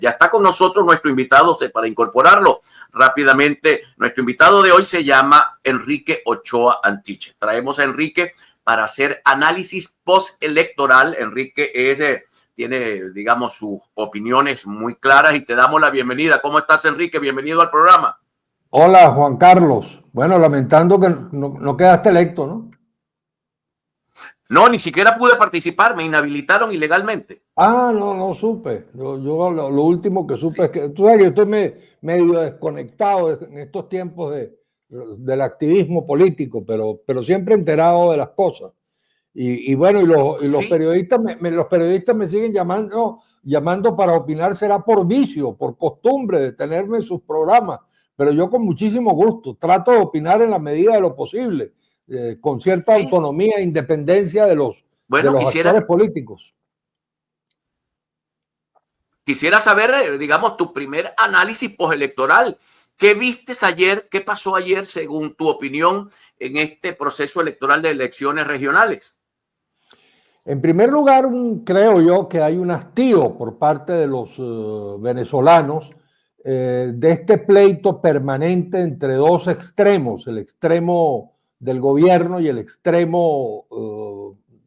Ya está con nosotros nuestro invitado, para incorporarlo rápidamente. Nuestro invitado de hoy se llama Enrique Ochoa Antich. Traemos a Enrique para hacer análisis postelectoral. Enrique tiene, digamos, sus opiniones muy claras y te damos la bienvenida. ¿Cómo estás, Enrique? Bienvenido al programa. Hola, Juan Carlos. Bueno, lamentando que no quedaste electo, ¿no? No, ni siquiera pude participar, me inhabilitaron ilegalmente. No supe. Yo lo último que supe es que, tú sabes que yo estoy medio desconectado en estos tiempos del activismo político, pero siempre enterado de las cosas. Y bueno, los periodistas me siguen llamando para opinar, será por vicio, por costumbre de tenerme en sus programas, pero yo con muchísimo gusto trato de opinar en la medida de lo posible, con cierta autonomía e independencia de los actores políticos. Quisiera saber, digamos, tu primer análisis postelectoral. ¿Qué viste ayer? ¿Qué pasó ayer, según tu opinión, en este proceso electoral de elecciones regionales? En primer lugar, creo yo que hay un hastío por parte de los venezolanos de este pleito permanente entre dos extremos, el extremo del gobierno y el extremo,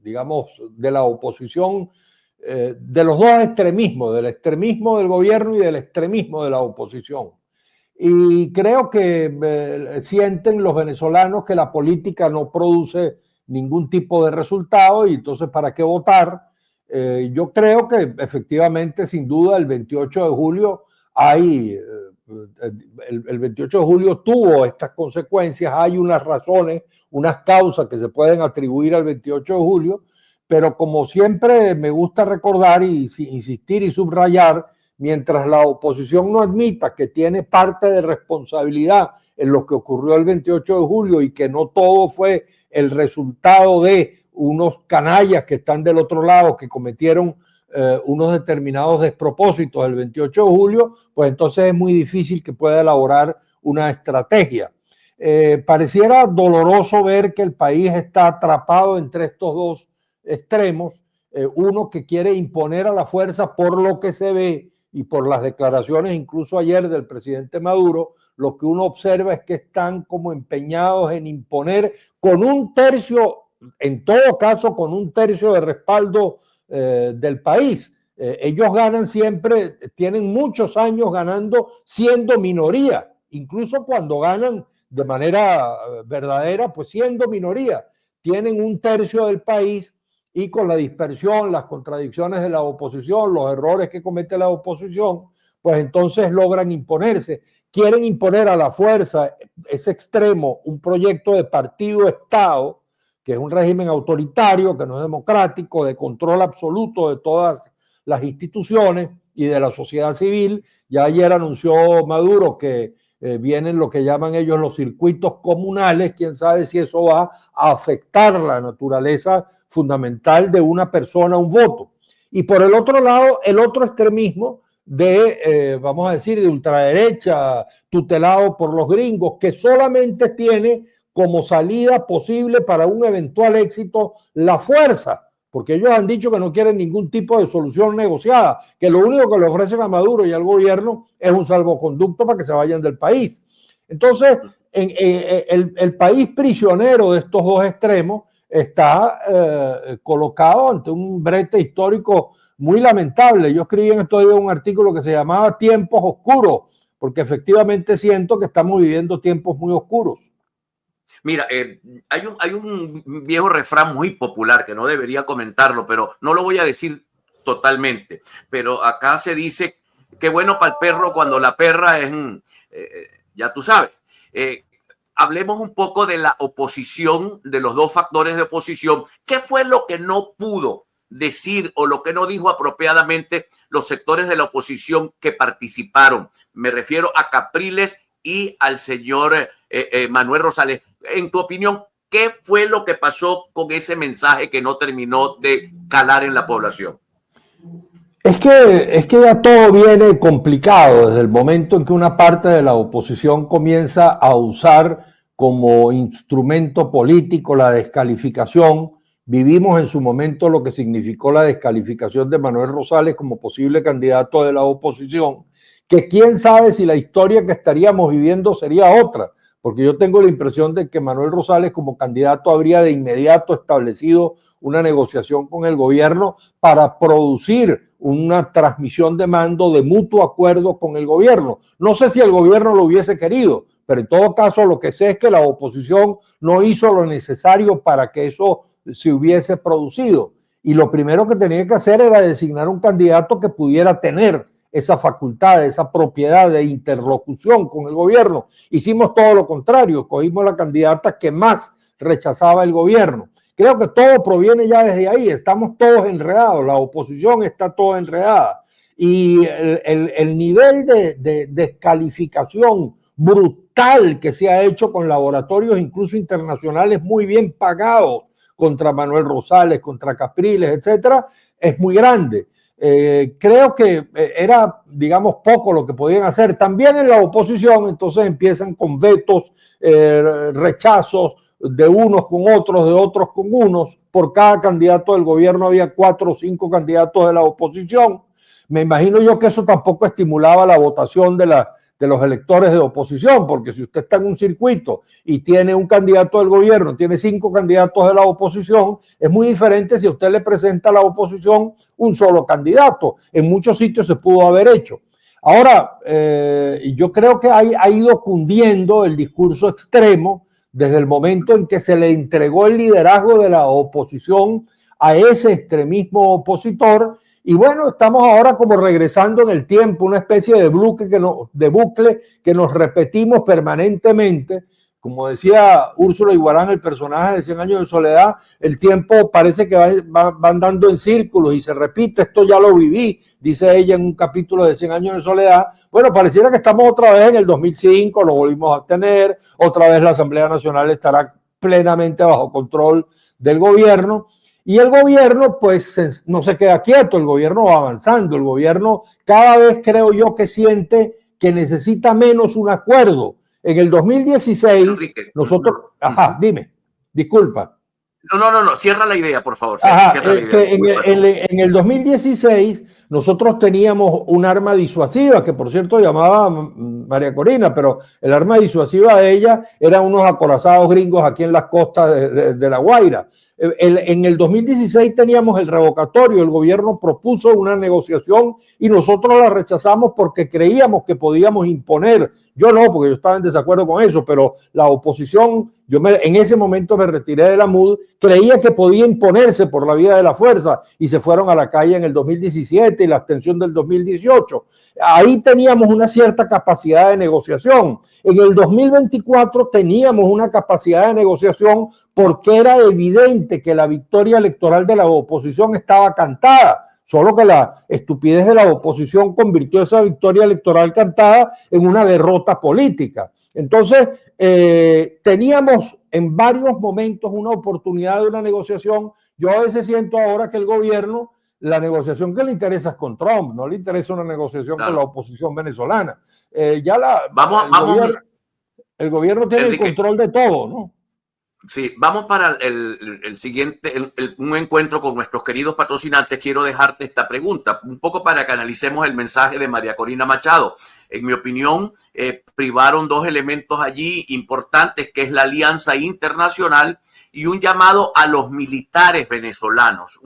digamos, de la oposición, de los dos extremismos, del extremismo del gobierno y del extremismo de la oposición. Y creo que sienten los venezolanos que la política no produce ningún tipo de resultado y entonces ¿para qué votar? Yo creo que efectivamente, sin duda, el 28 de julio el 28 de julio tuvo estas consecuencias, hay unas razones, unas causas que se pueden atribuir al 28 de julio, pero como siempre me gusta recordar y insistir y subrayar, mientras la oposición no admita que tiene parte de responsabilidad en lo que ocurrió el 28 de julio y que no todo fue el resultado de unos canallas que están del otro lado, que cometieron unos determinados despropósitos el 28 de julio, pues entonces es muy difícil que pueda elaborar una estrategia. Pareciera doloroso ver que el país está atrapado entre estos dos extremos, uno que quiere imponer a la fuerza por lo que se ve y por las declaraciones incluso ayer del presidente Maduro, lo que uno observa es que están como empeñados en imponer con un tercio, en todo caso con un tercio de respaldo del país. Ellos ganan siempre, tienen muchos años ganando siendo minoría, incluso cuando ganan de manera verdadera, pues siendo minoría. Tienen un tercio del país y con la dispersión, las contradicciones de la oposición, los errores que comete la oposición, pues entonces logran imponerse. Quieren imponer a la fuerza, ese extremo, un proyecto de partido-estado, que es un régimen autoritario, que no es democrático, de control absoluto de todas las instituciones y de la sociedad civil. Ya ayer anunció Maduro que vienen lo que llaman ellos los circuitos comunales, quién sabe si eso va a afectar la naturaleza fundamental de una persona, un voto. Y por el otro lado, el otro extremismo vamos a decir, de ultraderecha, tutelado por los gringos, que solamente tiene como salida posible para un eventual éxito la fuerza, porque ellos han dicho que no quieren ningún tipo de solución negociada, que lo único que le ofrecen a Maduro y al gobierno es un salvoconducto para que se vayan del país. Entonces, el país prisionero de estos dos extremos está colocado ante un brete histórico muy lamentable. Yo escribí en estos días un artículo que se llamaba Tiempos Oscuros, porque efectivamente siento que estamos viviendo tiempos muy oscuros. Mira, hay un viejo refrán muy popular que no debería comentarlo, pero no lo voy a decir totalmente. Pero acá se dice que bueno para el perro cuando la perra es, ya tú sabes. Hablemos un poco de la oposición, de los dos factores de oposición. ¿Qué fue lo que no pudo decir o lo que no dijo apropiadamente los sectores de la oposición que participaron? Me refiero a Capriles y al señor Manuel Rosales. En tu opinión, ¿qué fue lo que pasó con ese mensaje que no terminó de calar en la población? Es que ya todo viene complicado desde el momento en que una parte de la oposición comienza a usar como instrumento político la descalificación Vivimos en su momento lo que significó la descalificación de Manuel Rosales como posible candidato de la oposición, que quién sabe si la historia que estaríamos viviendo sería otra, porque yo tengo la impresión de que Manuel Rosales como candidato habría de inmediato establecido una negociación con el gobierno para producir una transmisión de mando de mutuo acuerdo con el gobierno. No sé si el gobierno lo hubiese querido, pero en todo caso lo que sé es que la oposición no hizo lo necesario para que eso se hubiese producido. Y lo primero que tenía que hacer era designar un candidato que pudiera tener esa facultad, esa propiedad de interlocución con el gobierno. Hicimos todo lo contrario, cogimos la candidata que más rechazaba el gobierno. Creo que todo proviene ya desde ahí, estamos todos enredados, la oposición está toda enredada. Y el nivel de descalificación brutal que se ha hecho con laboratorios incluso internacionales muy bien pagados contra Manuel Rosales, contra Capriles, etcétera, es muy grande. Creo que era, digamos, poco lo que podían hacer. También en la oposición, entonces empiezan con vetos, rechazos de unos con otros, de otros con unos. Por cada candidato del gobierno había 4 o 5 candidatos de la oposición. Me imagino yo que eso tampoco estimulaba la votación de los electores de oposición, porque si usted está en un circuito y tiene un candidato del gobierno, tiene 5 candidatos de la oposición, es muy diferente si usted le presenta a la oposición un solo candidato. En muchos sitios se pudo haber hecho. Ahora, yo creo que ha ido cundiendo el discurso extremo desde el momento en que se le entregó el liderazgo de la oposición a ese extremismo opositor. Y bueno, estamos ahora como regresando en el tiempo, una especie de bucle que nos repetimos permanentemente. Como decía Úrsula Iguarán, el personaje de 100 años de soledad, el tiempo parece que va andando en círculos y se repite. Esto ya lo viví, dice ella en un capítulo de 100 años de soledad. Bueno, pareciera que estamos otra vez en el 2005, lo volvimos a tener, otra vez la Asamblea Nacional estará plenamente bajo control del gobierno. Y el gobierno, pues, no se queda quieto, el gobierno va avanzando, el gobierno cada vez creo yo que siente que necesita menos un acuerdo. En el 2016, Enrique. nosotros, dime, disculpa. No, cierra la idea, por favor. Cierra la idea. En el 2016 nosotros teníamos un arma disuasiva, que por cierto llamaba María Corina, pero el arma disuasiva de ella eran unos acorazados gringos aquí en las costas de La Guaira. En el 2016 teníamos el revocatorio, el gobierno propuso una negociación y nosotros la rechazamos porque creíamos que podíamos imponer. Yo no, porque yo estaba en desacuerdo con eso, pero la oposición, en ese momento me retiré de la MUD, creía que podía imponerse por la vía de la fuerza y se fueron a la calle en el 2017 y la abstención del 2018. Ahí teníamos una cierta capacidad de negociación. En el 2024 teníamos una capacidad de negociación porque era evidente que la victoria electoral de la oposición estaba cantada. Solo que la estupidez de la oposición convirtió esa victoria electoral cantada en una derrota política. Entonces, teníamos en varios momentos una oportunidad de una negociación. Yo a veces siento ahora que el gobierno, la negociación que le interesa es con Trump, no le interesa una negociación con la oposición venezolana. El gobierno tiene Enrique, el control de todo, ¿no? Sí, vamos para el siguiente, un encuentro con nuestros queridos patrocinantes. Quiero dejarte esta pregunta, un poco para que analicemos el mensaje de María Corina Machado. En mi opinión, privaron 2 elementos allí importantes, que es la alianza internacional y un llamado a los militares venezolanos,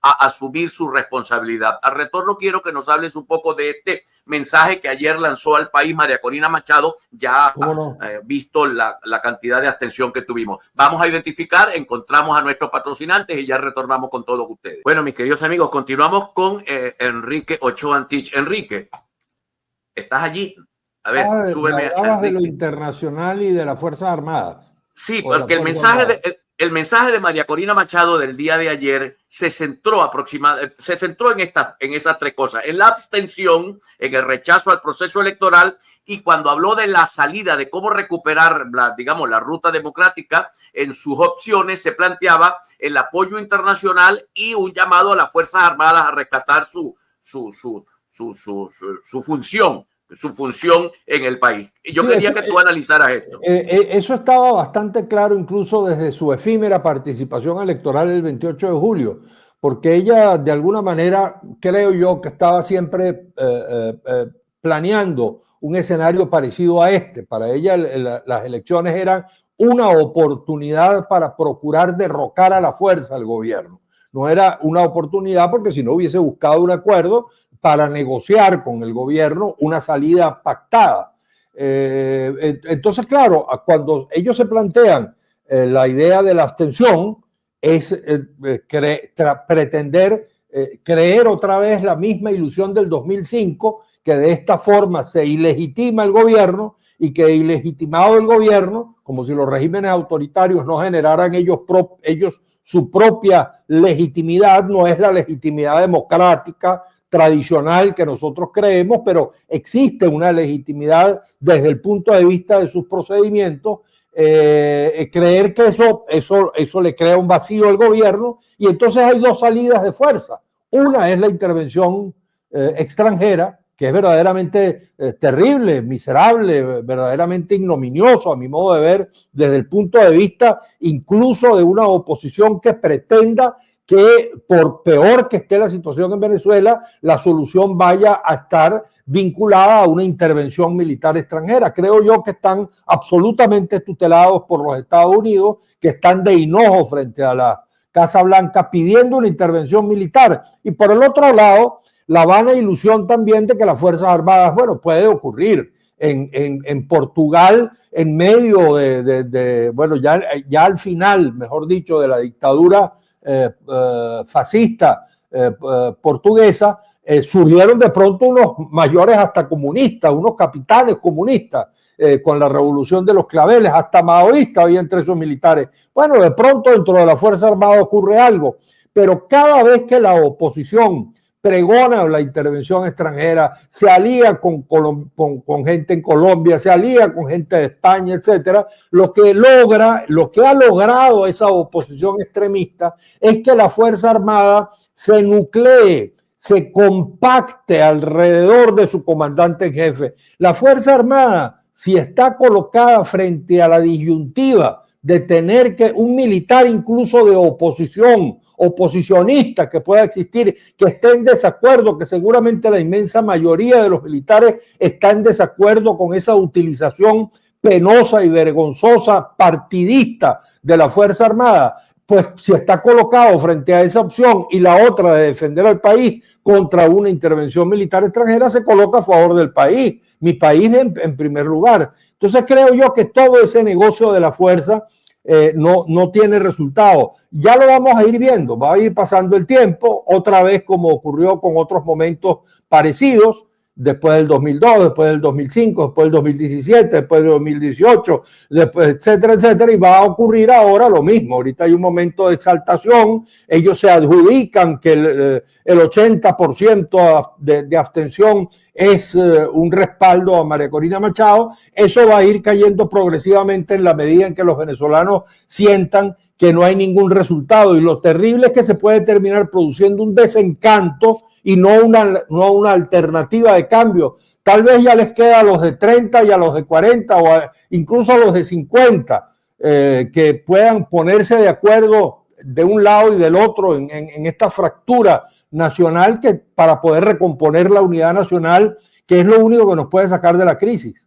a asumir su responsabilidad. Al retorno quiero que nos hables un poco de este mensaje que ayer lanzó al país María Corina Machado, ya visto la cantidad de abstención que tuvimos. Vamos a identificar, encontramos a nuestros patrocinantes y ya retornamos con todos ustedes. Bueno, mis queridos amigos, continuamos con Enrique Ochoa Antich. Enrique, ¿estás allí? A ver, súbeme. Hablabas de lo internacional y de las Fuerzas Armadas. Sí, porque el mensaje de María Corina Machado del día de ayer se centró en esas 3 cosas: en la abstención, en el rechazo al proceso electoral, y cuando habló de la salida, de cómo recuperar la ruta democrática, en sus opciones se planteaba el apoyo internacional y un llamado a las Fuerzas Armadas a rescatar su función su función en el país. Yo Sí, quería que tú analizaras esto. Eso estaba bastante claro incluso desde su efímera participación electoral el 28 de julio, porque ella de alguna manera creo yo que estaba siempre planeando un escenario parecido a este. Para ella las elecciones eran una oportunidad para procurar derrocar a la fuerza al gobierno. No era una oportunidad porque si no hubiese buscado un acuerdo para negociar con el gobierno una salida pactada. Entonces, claro, cuando ellos se plantean la idea de la abstención, es pretender creer otra vez la misma ilusión del 2005, que de esta forma se ilegitima el gobierno y que ilegitimado el gobierno, como si los regímenes autoritarios no generaran ellos su propia legitimidad, no es la legitimidad democrática tradicional que nosotros creemos, pero existe una legitimidad desde el punto de vista de sus procedimientos. Creer que eso le crea un vacío al gobierno, y entonces hay dos salidas de fuerza. Una es la intervención extranjera, que es verdaderamente terrible, miserable, verdaderamente ignominioso a mi modo de ver, desde el punto de vista incluso de una oposición que pretenda que, por peor que esté la situación en Venezuela, la solución vaya a estar vinculada a una intervención militar extranjera. Creo yo que están absolutamente tutelados por los Estados Unidos, que están de hinojo frente a la Casa Blanca pidiendo una intervención militar. Y por el otro lado, la vana ilusión también de que las Fuerzas Armadas, bueno, puede ocurrir en Portugal, en medio bueno, ya al final, mejor dicho, de la dictadura fascista portuguesa, surgieron de pronto unos mayores hasta comunistas, unos capitanes comunistas, con la revolución de los claveles, hasta maoístas había entre esos militares. Bueno, de pronto dentro de la Fuerza Armada ocurre algo, pero cada vez que la oposición pregona la intervención extranjera, se alía con gente en Colombia, se alía con gente de España, etcétera, lo que ha logrado esa oposición extremista es que la Fuerza Armada se nuclee, se compacte alrededor de su comandante en jefe. La Fuerza Armada, si está colocada frente a la disyuntiva de tener que un militar incluso de oposición, oposicionista que pueda existir, que esté en desacuerdo, que seguramente la inmensa mayoría de los militares está en desacuerdo con esa utilización penosa y vergonzosa partidista de la Fuerza Armada, pues si está colocado frente a esa opción y la otra de defender al país contra una intervención militar extranjera, se coloca a favor del país, mi país en primer lugar. Entonces creo yo que todo ese negocio de la fuerza no tiene resultado. Ya lo vamos a ir viendo, va a ir pasando el tiempo, otra vez como ocurrió con otros momentos parecidos, después del 2002, después del 2005, después del 2017, después del 2018, después, etcétera, etcétera, y va a ocurrir ahora lo mismo. Ahorita hay un momento de exaltación, ellos se adjudican que el 80% de abstención es un respaldo a María Corina Machado. Eso va a ir cayendo progresivamente en la medida en que los venezolanos sientan que no hay ningún resultado, y lo terrible es que se puede terminar produciendo un desencanto y no una alternativa de cambio. Tal vez ya les queda a los de 30 y a los de 40 o incluso a los de 50 que puedan ponerse de acuerdo de un lado y del otro en esta fractura nacional, que para poder recomponer la unidad nacional, que es lo único que nos puede sacar de la crisis.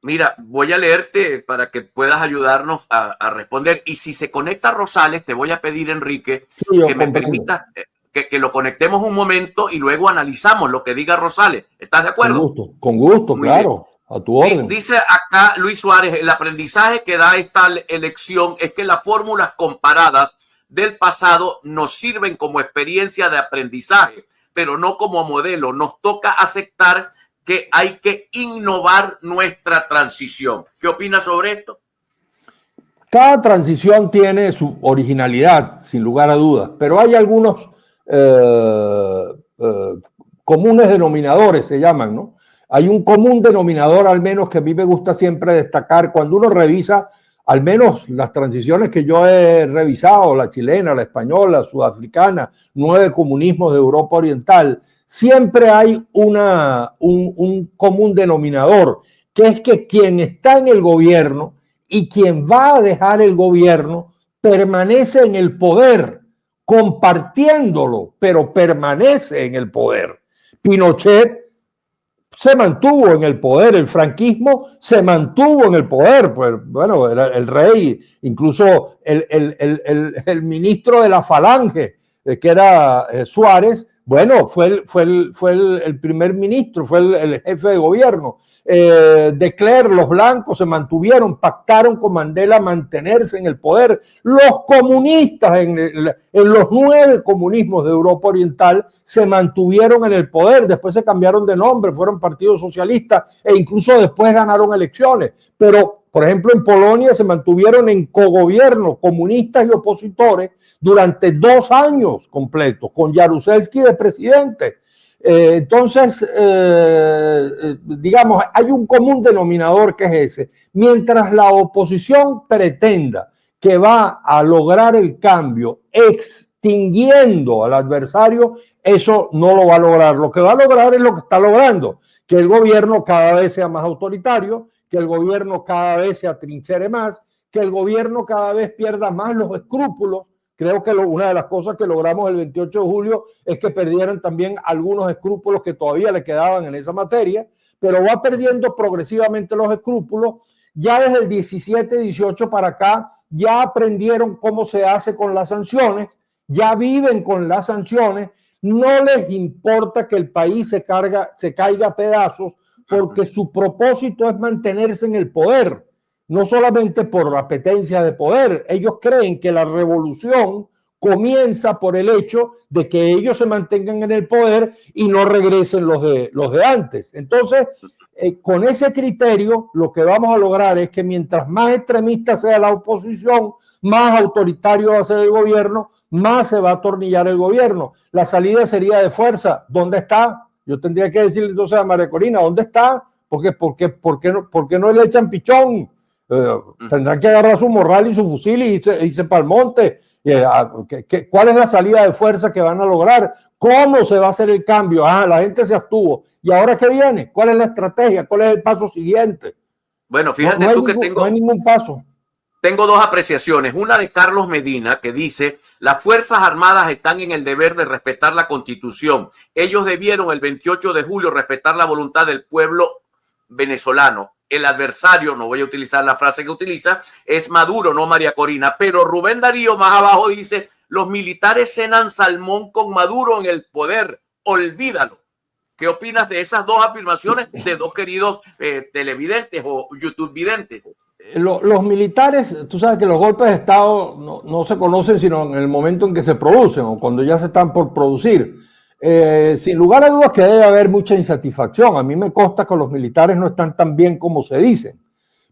Mira, voy a leerte para que puedas ayudarnos a responder. Y si se conecta Rosales, te voy a pedir, Enrique, Sí, que me permitas que lo conectemos un momento y luego analizamos lo que diga Rosales. ¿Estás de acuerdo? Con gusto, muy claro. Bien. A tu orden. Dice acá Luis Suárez, el aprendizaje que da esta elección es que las fórmulas comparadas del pasado nos sirven como experiencia de aprendizaje, pero no como modelo. Nos toca aceptar que hay que innovar nuestra transición. ¿Qué opinas sobre esto? Cada transición tiene su originalidad, sin lugar a dudas, pero hay algunos comunes denominadores, se llaman, ¿no? Hay un común denominador, al menos, que a mí me gusta siempre destacar cuando uno revisa al menos las transiciones que yo he revisado, la chilena, la española, sudafricana, 9 comunismos de Europa Oriental, siempre hay un común denominador, que es que quien está en el gobierno y quien va a dejar el gobierno permanece en el poder, compartiéndolo, pero permanece en el poder. Pinochet se mantuvo en el poder, el franquismo se mantuvo en el poder, pues bueno, era el rey, incluso el ministro de la Falange, que era Suárez, bueno, fue el primer ministro, fue el jefe de gobierno. De Klerk, los blancos se mantuvieron, pactaron con Mandela mantenerse en el poder. Los comunistas en los 9 comunismos de Europa Oriental se mantuvieron en el poder, después se cambiaron de nombre, fueron partidos socialistas e incluso después ganaron elecciones. Pero, por ejemplo, en Polonia se mantuvieron en cogobierno comunistas y opositores durante 2 años completos, con Jaruzelski de presidente. Entonces, digamos, hay un común denominador que es ese. Mientras la oposición pretenda que va a lograr el cambio extinguiendo al adversario, eso no lo va a lograr. Lo que va a lograr es lo que está logrando, que el gobierno cada vez sea más autoritario, que el gobierno cada vez se atrinchere más, que el gobierno cada vez pierda más los escrúpulos. Creo que una de las cosas que logramos el 28 de julio es que perdieran también algunos escrúpulos que todavía le quedaban en esa materia, pero va perdiendo progresivamente los escrúpulos. Ya desde el 17-18 para acá, ya aprendieron cómo se hace con las sanciones, ya viven con las sanciones, no les importa que el país se caiga a pedazos, porque su propósito es mantenerse en el poder, no solamente por la apetencia de poder. Ellos creen que la revolución comienza por el hecho de que ellos se mantengan en el poder y no regresen los de antes. Entonces, con ese criterio, lo que vamos a lograr es que mientras más extremista sea la oposición, más autoritario va a ser el gobierno, más se va a atornillar el gobierno. La salida sería de fuerza. ¿Dónde está? Yo tendría que decirle entonces a María Corina, ¿dónde está? ¿Por qué no le echan pichón? Tendrán que agarrar su morral y su fusil y irse para el monte. ¿Cuál es la salida de fuerza que van a lograr? ¿Cómo se va a hacer el cambio? La gente se abstuvo. ¿Y ahora qué viene? ¿Cuál es la estrategia? ¿Cuál es el paso siguiente? Bueno, fíjate no hay ningún paso. Tengo 2 apreciaciones. Una de Carlos Medina, que dice: las Fuerzas Armadas están en el deber de respetar la Constitución. Ellos debieron el 28 de julio respetar la voluntad del pueblo venezolano. El adversario, no voy a utilizar la frase que utiliza, es Maduro, no María Corina. Pero Rubén Darío más abajo dice: los militares cenan salmón con Maduro en el poder. Olvídalo. ¿Qué opinas de esas 2 afirmaciones de 2 queridos televidentes o YouTube videntes? Los militares, tú sabes que los golpes de Estado no se conocen sino en el momento en que se producen o cuando ya se están por producir. Sin lugar a dudas que debe haber mucha insatisfacción. A mí me consta que los militares no están tan bien como se dicen,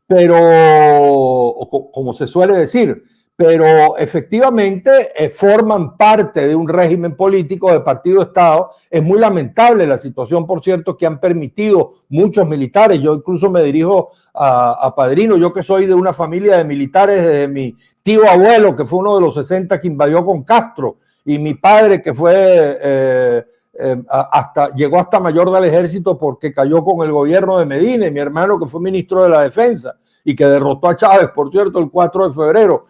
o como se suele decir, pero efectivamente forman parte de un régimen político de partido-estado. Es muy lamentable la situación, por cierto, que han permitido muchos militares. Yo incluso me dirijo a Padrino, yo que soy de una familia de militares, de mi tío abuelo, que fue uno de los 60 que invadió con Castro, y mi padre, que fue llegó hasta mayor del ejército porque cayó con el gobierno de Medina, y mi hermano, que fue ministro de la defensa y que derrotó a Chávez, por cierto, el 4 de febrero.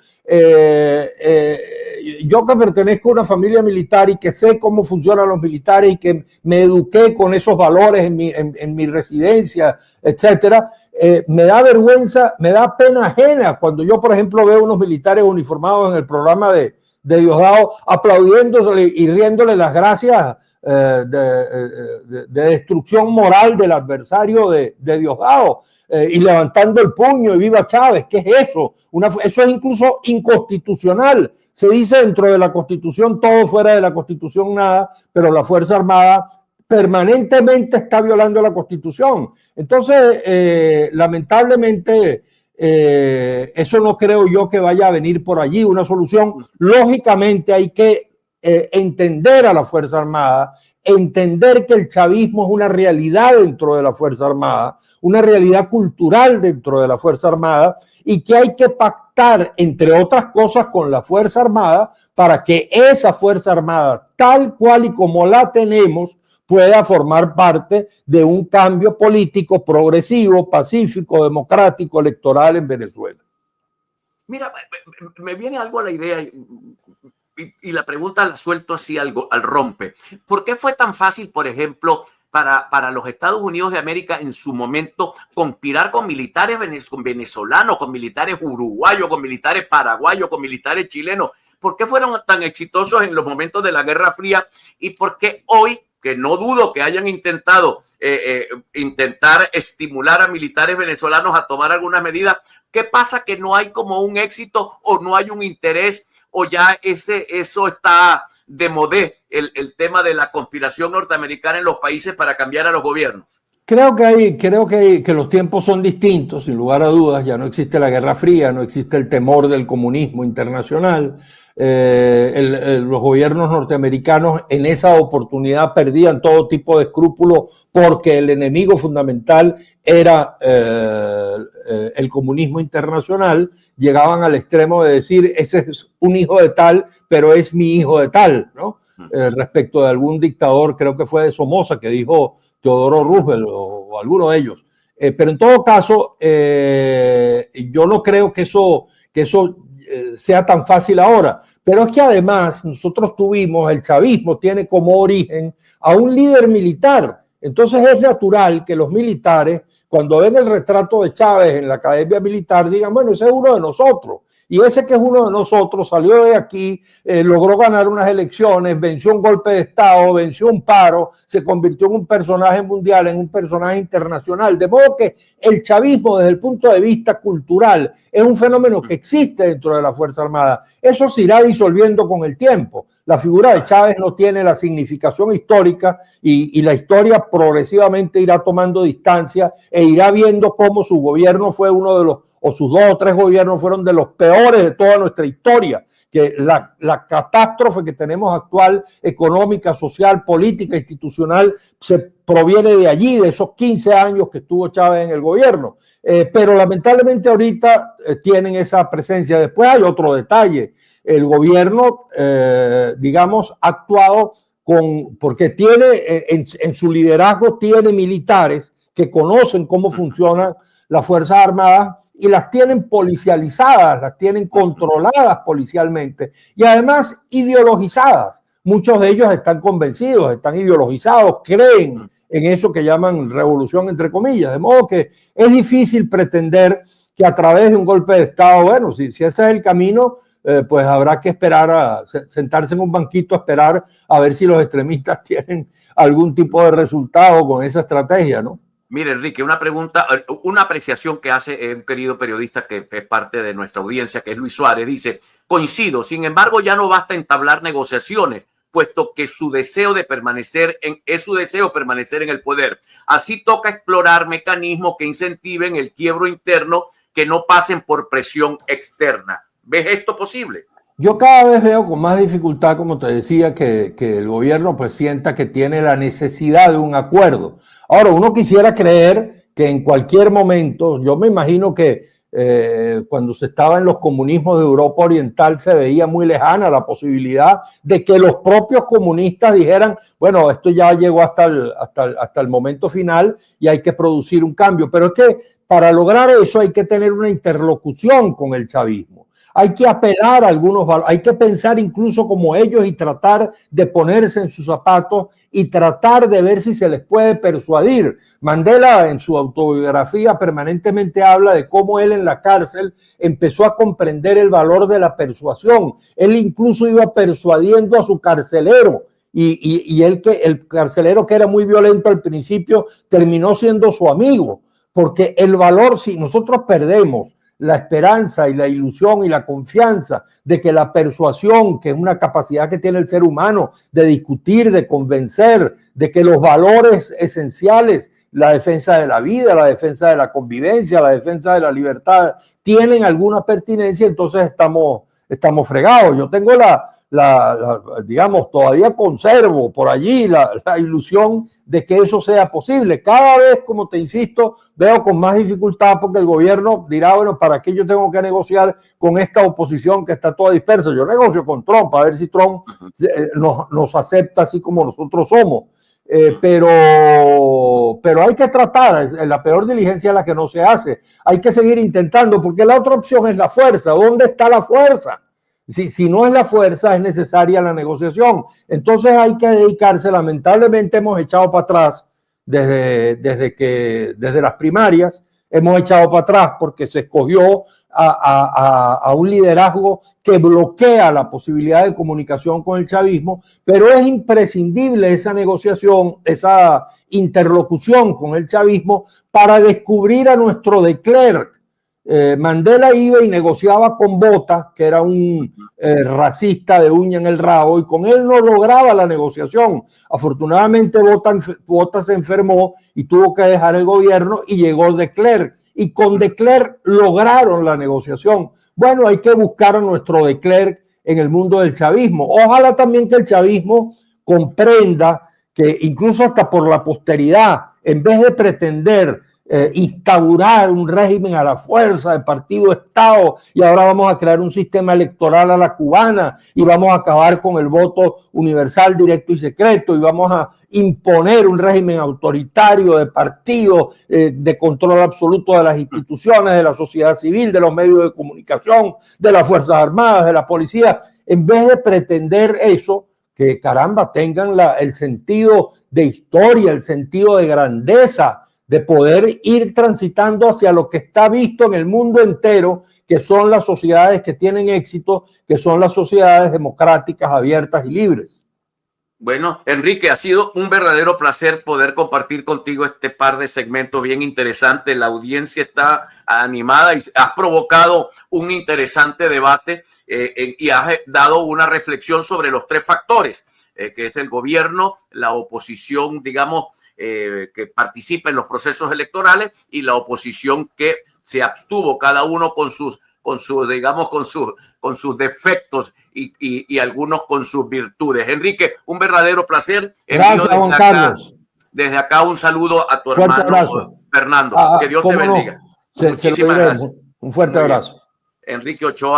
Yo que pertenezco a una familia militar y que sé cómo funcionan los militares y que me eduqué con esos valores en mi residencia, etcétera, me da vergüenza, me da pena ajena cuando yo, por ejemplo, veo unos militares uniformados en el programa de Diosdado aplaudiéndole y riéndole las gracias de destrucción moral del adversario de Diosdado, y levantando el puño y viva Chávez. ¿Qué es eso? Eso es incluso inconstitucional. Se dice dentro de la Constitución todo, fuera de la Constitución nada, pero la Fuerza Armada permanentemente está violando la Constitución. Entonces, lamentablemente, eso no creo yo que vaya a venir por allí una solución. Lógicamente hay que entender a la Fuerza Armada, entender que el chavismo es una realidad dentro de la Fuerza Armada, una realidad cultural dentro de la Fuerza Armada, y que hay que pactar, entre otras cosas, con la Fuerza Armada para que esa Fuerza Armada, tal cual y como la tenemos, pueda formar parte de un cambio político progresivo, pacífico, democrático, electoral en Venezuela. Mira, me viene algo a la idea y la pregunta la suelto así al rompe. ¿Por qué fue tan fácil, por ejemplo, para los Estados Unidos de América en su momento conspirar con militares venezolanos, con militares uruguayos, con militares paraguayos, con militares chilenos? ¿Por qué fueron tan exitosos en los momentos de la Guerra Fría? ¿Y por qué hoy, que no dudo que hayan intentado intentar estimular a militares venezolanos a tomar algunas medidas, qué pasa que no hay como un éxito o no hay un interés o ya eso está de modé, el tema de la conspiración norteamericana en los países para cambiar a los gobiernos? Creo que los tiempos son distintos, sin lugar a dudas. Ya no existe la Guerra Fría, no existe el temor del comunismo internacional. Los gobiernos norteamericanos en esa oportunidad perdían todo tipo de escrúpulos porque el enemigo fundamental era el comunismo internacional. Llegaban al extremo de decir, ese es un hijo de tal, pero es mi hijo de tal, ¿no? Respecto de algún dictador, creo que fue de Somoza, que dijo Teodoro Roosevelt o alguno de ellos. Pero en todo caso, yo no creo que eso sea tan fácil ahora. Pero es que además nosotros el chavismo tiene como origen a un líder militar. Entonces es natural que los militares, cuando ven el retrato de Chávez en la academia militar, digan, bueno, ese es uno de nosotros. Y ese que es uno de nosotros salió de aquí, logró ganar unas elecciones, venció un golpe de Estado, venció un paro, se convirtió en un personaje mundial, en un personaje internacional. De modo que el chavismo, desde el punto de vista cultural, es un fenómeno que existe dentro de la Fuerza Armada. Eso se irá disolviendo con el tiempo. La figura de Chávez no tiene la significación histórica y la historia progresivamente irá tomando distancia e irá viendo cómo su gobierno fue uno de los, o sus 2 o 3 gobiernos fueron de los peores de toda nuestra historia, que la catástrofe que tenemos actual, económica, social, política, institucional, se proviene de allí, de esos 15 años que estuvo Chávez en el gobierno. Pero lamentablemente ahorita tienen esa presencia. Después hay otro detalle. El gobierno, digamos, ha actuado porque tiene, en su liderazgo tiene militares que conocen cómo funcionan las Fuerzas Armadas y las tienen policializadas, las tienen controladas policialmente y además ideologizadas. Muchos de ellos están convencidos, están ideologizados, creen en eso que llaman revolución, entre comillas. De modo que es difícil pretender que a través de un golpe de Estado, bueno, si ese es el camino, pues habrá que esperar sentarse en un banquito a esperar a ver si los extremistas tienen algún tipo de resultado con esa estrategia, ¿no? Mire, Enrique, una pregunta, una apreciación que hace un querido periodista que es parte de nuestra audiencia, que es Luis Suárez, dice, coincido, sin embargo ya no basta entablar negociaciones, puesto que su deseo permanecer en el poder. Así toca explorar mecanismos que incentiven el quiebro interno, que no pasen por presión externa. ¿Ves esto posible? Yo cada vez veo con más dificultad, como te decía, que el gobierno pues sienta que tiene la necesidad de un acuerdo. Ahora, uno quisiera creer que en cualquier momento, yo me imagino que cuando se estaba en los comunismos de Europa Oriental se veía muy lejana la posibilidad de que los propios comunistas dijeran, bueno, esto ya llegó hasta el momento final y hay que producir un cambio. Pero es que para lograr eso hay que tener una interlocución con el chavismo. Hay que apelar a algunos valores, hay que pensar incluso como ellos y tratar de ponerse en sus zapatos y tratar de ver si se les puede persuadir. Mandela en su autobiografía permanentemente habla de cómo él en la cárcel empezó a comprender el valor de la persuasión. Él incluso iba persuadiendo a su carcelero y el carcelero, que era muy violento al principio, terminó siendo su amigo, porque el valor, si nosotros perdemos la esperanza y la ilusión y la confianza de que la persuasión, que es una capacidad que tiene el ser humano de discutir, de convencer, de que los valores esenciales, la defensa de la vida, la defensa de la convivencia, la defensa de la libertad, tienen alguna pertinencia, entonces estamos fregados. Yo tengo digamos, todavía conservo por allí la ilusión de que eso sea posible. Cada vez, como te insisto, veo con más dificultad porque el gobierno dirá, bueno, ¿para qué yo tengo que negociar con esta oposición que está toda dispersa? Yo negocio con Trump, a ver si Trump nos acepta así como nosotros somos. Pero hay que tratar, la peor diligencia es la que no se hace. Hay que seguir intentando, porque la otra opción es la fuerza. ¿Dónde está la fuerza? Si no es la fuerza, es necesaria la negociación. Entonces hay que dedicarse. Lamentablemente hemos echado para atrás desde las primarias, hemos echado para atrás porque se escogió a un liderazgo que bloquea la posibilidad de comunicación con el chavismo, pero es imprescindible esa negociación, esa interlocución con el chavismo para descubrir a nuestro de Klerk. Mandela iba y negociaba con Botha, que era un racista de uña en el rabo, y con él no lograba la negociación. Afortunadamente Botha se enfermó y tuvo que dejar el gobierno y llegó de Klerk. Y con de Klerk lograron la negociación. Bueno, hay que buscar a nuestro de Klerk en el mundo del chavismo. Ojalá también que el chavismo comprenda que incluso hasta por la posteridad, en vez de pretender instaurar un régimen a la fuerza de partido-estado y ahora vamos a crear un sistema electoral a la cubana y vamos a acabar con el voto universal, directo y secreto y vamos a imponer un régimen autoritario de partido, de control absoluto de las instituciones, de la sociedad civil, de los medios de comunicación, de las Fuerzas Armadas, de la policía. En vez de pretender eso, que caramba tengan el sentido de historia, el sentido de grandeza, de poder ir transitando hacia lo que está visto en el mundo entero, que son las sociedades que tienen éxito, que son las sociedades democráticas, abiertas y libres. Bueno, Enrique, ha sido un verdadero placer poder compartir contigo este par de segmentos bien interesantes. La audiencia está animada y has provocado un interesante debate y has dado una reflexión sobre los tres factores, que es el gobierno, la oposición, digamos, que participa en los procesos electorales y la oposición que se abstuvo, cada uno con sus defectos y algunos con sus virtudes. Enrique, un verdadero placer. Gracias, Juan Carlos. Desde acá un saludo a tu hermano Fernando. Que Dios te bendiga. Muchísimas gracias. Un fuerte abrazo. Enrique Ochoa.